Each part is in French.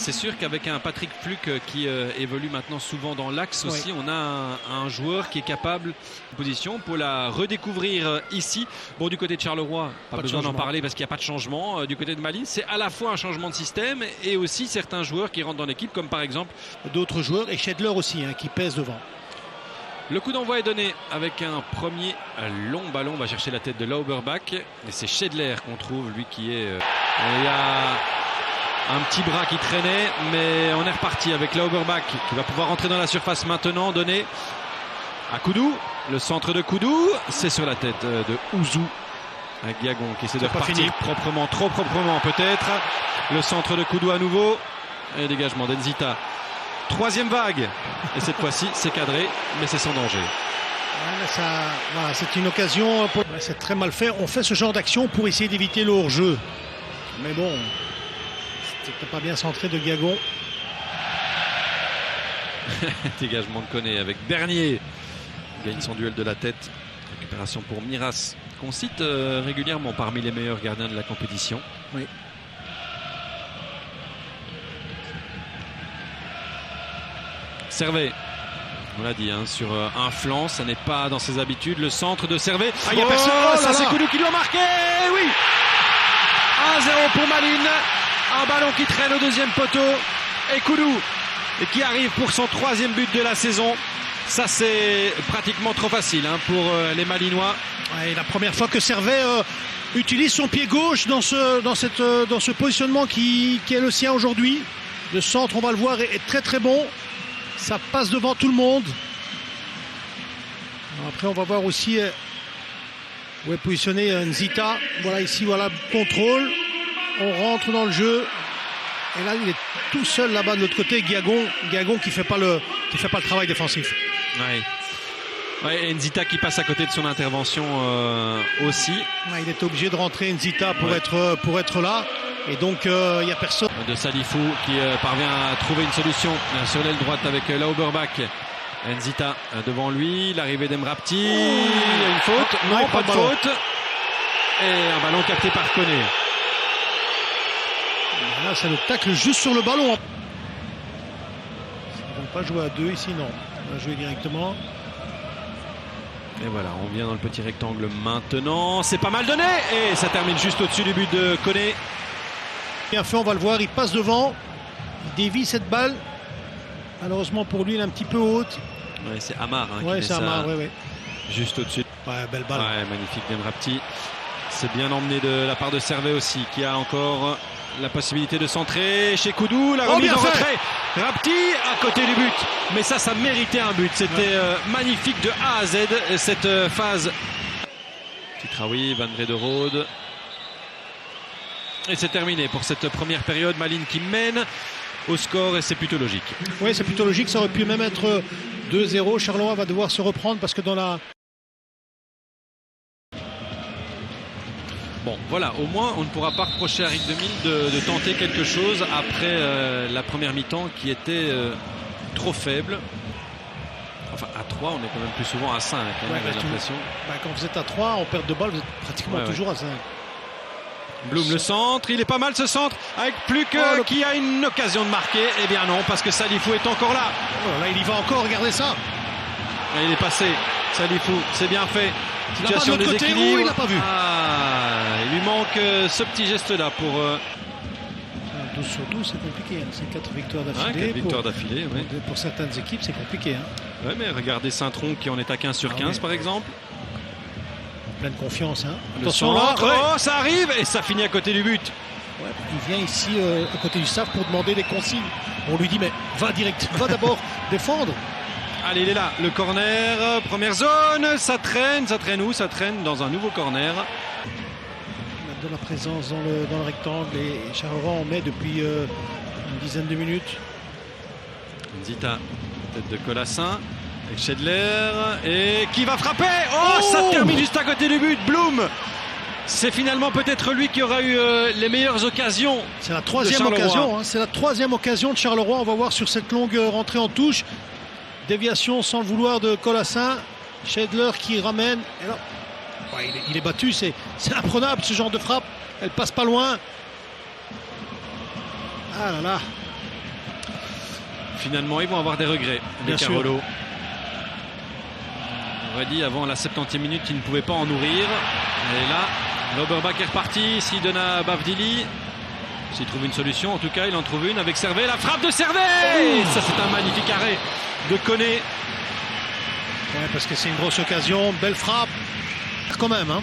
c'est sûr qu'avec un Patrick Fluck qui évolue maintenant souvent dans l'axe aussi, on a un joueur qui est capable de position pour la redécouvrir ici. Bon, du côté de Charleroi, pas besoin d'en parler parce qu'il n'y a pas de changement. Du côté de Malines, c'est à la fois un changement de système et aussi certains joueurs qui rentrent dans l'équipe, comme par exemple d'autres joueurs et Schedler aussi qui pèse devant. Le coup d'envoi est donné avec un premier long ballon. On va chercher la tête de Lauberbach. Et c'est Schedler qu'on trouve, lui qui est... il y a un petit bras qui traînait, mais on est reparti avec Lauberbach qui va pouvoir rentrer dans la surface maintenant. Donné à Koudou. Le centre de Koudou, c'est sur la tête de Ouzou. Avec Gagon qui essaie de repartir proprement, trop proprement peut-être. Le centre de Koudou à nouveau. Et dégagement d'Enzita. Troisième vague, et cette fois-ci c'est cadré, mais c'est sans danger. Voilà, c'est une occasion, c'est très mal fait. On fait ce genre d'action pour essayer d'éviter le hors-jeu. Mais bon, c'était pas bien centré de Gagon. Dégagement de Koné avec Bernier. Il gagne son duel de la tête. Récupération pour Miras, qu'on cite régulièrement parmi les meilleurs gardiens de la compétition. Oui. Servet, on l'a dit, sur un flanc, ça n'est pas dans ses habitudes. Le centre de Servet. Il y a personne. Ça c'est Koudou qui doit marquer. Oui. 1-0 pour Malines. Un ballon qui traîne au deuxième poteau. Et Koudou qui arrive pour son troisième but de la saison. Ça c'est pratiquement trop facile pour les Malinois. Ouais, la première fois que Servet utilise son pied gauche dans ce positionnement qui est le sien aujourd'hui. Le centre, on va le voir, est très très bon. Ça passe devant tout le monde. Après, on va voir aussi où est positionné Nzita. Voilà, ici, voilà, contrôle. On rentre dans le jeu. Et là, il est tout seul là-bas de l'autre côté. Gagon qui fait pas le travail défensif. Ouais, et Nzita qui passe à côté de son intervention aussi. Ouais, il était obligé de rentrer Nzita pour être là. Et donc il n'y a personne. De Salifou qui parvient à trouver une solution sur l'aile droite avec Lauberbach. Nzita devant lui, l'arrivée d'Emrapti. Il y a une faute. Non, pas de faute. Et un ballon capté par Koné. Là, c'est le tacle juste sur le ballon. Ils ne vont pas jouer à deux ici, non. On va jouer directement. Et voilà, on vient dans le petit rectangle maintenant. C'est pas mal donné. Et ça termine juste au-dessus du but de Koné. Bien fait, on va le voir, il passe devant, il dévie cette balle. Malheureusement pour lui, elle est un petit peu haute. Ouais, c'est Amar qui ouais, met c'est ça Amar, ouais. Juste au-dessus. Ouais, belle balle. Ouais, magnifique d'Emrapti. C'est bien emmené de la part de Servet aussi, qui a encore la possibilité de centrer chez Koudou. La remise en retrait. Rapti à côté du but. Mais ça méritait un but. C'était magnifique de A à Z, cette phase. Titraoui, Van Brederode. Et c'est terminé pour cette première période. Malines qui mène au score et c'est plutôt logique. Oui, c'est plutôt logique. Ça aurait pu même être 2-0. Charleroi va devoir se reprendre parce que dans la... Bon, voilà, au moins on ne pourra pas reprocher à Rick Demille de tenter quelque chose après la première mi-temps qui était trop faible. Enfin, à 3, on est quand même plus souvent à 5, j'ai l'impression. Quand vous êtes à 3, en perte de balle, vous êtes pratiquement toujours à 5. Blum, le centre, il est pas mal ce centre avec Fluck qui a une occasion de marquer. Eh bien non, parce que Salifou est encore là. Là, il y va encore, regardez ça. Et il est passé, Salifou, c'est bien fait. Situation de déséquilibre. Il l'a pas vu. Il lui manque ce petit geste-là pour... 12 sur 12, c'est compliqué. C'est 4 victoires d'affilée. 4 victoires d'affilée, oui. Pour certaines équipes, c'est compliqué. Ouais, mais regardez Saint-Tron qui en est à 15 sur 15, par exemple. Pleine confiance. Attention là. Oh, ça arrive et ça finit à côté du but. Ouais, il vient ici à côté du staff pour demander des consignes. On lui dit mais va direct, va d'abord défendre. Allez, il est là, le corner, première zone, ça traîne où? Ça traîne dans un nouveau corner. De la présence dans le rectangle et Charleroi en met depuis une dizaine de minutes. Nzita, tête de Colassin. Schedler et qui va frapper. Oh, ça termine juste à côté du but. Blum, c'est finalement peut-être lui qui aura eu les meilleures occasions. C'est la troisième occasion. C'est la troisième occasion de Charleroi. On va voir sur cette longue rentrée en touche. Déviation sans le vouloir de Colassin. Schedler qui ramène. Et là, il est battu. C'est imprenable ce genre de frappe. Elle passe pas loin. Ah là là. finalement ils vont avoir des regrets, les Bien sûr. Carolo. On aurait dit avant la 70e minute qu'ils ne pouvaient pas en nourrir. Et là, l'Auberbach est reparti. S'il donne à Bavdili, s'il trouve une solution, en tout cas il en trouve une avec Servet. La frappe de Servet, ça c'est un magnifique arrêt de Koné. Ouais, parce que c'est une grosse occasion, belle frappe quand même, hein.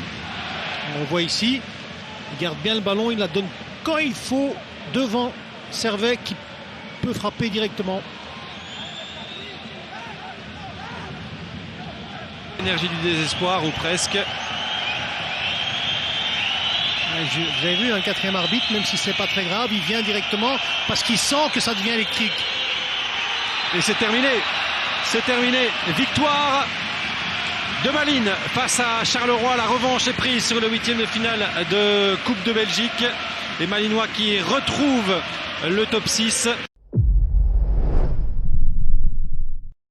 On voit ici, il garde bien le ballon, il la donne quand il faut devant Servet qui peut frapper directement. Énergie du désespoir ou presque. Ouais, vous avez vu un quatrième arbitre, même si c'est pas très grave, il vient directement parce qu'il sent que ça devient électrique. Et c'est terminé. C'est terminé. Victoire de Malines face à Charleroi. La revanche est prise sur le 8e de finale de Coupe de Belgique. Les Malinois qui retrouvent le top 6.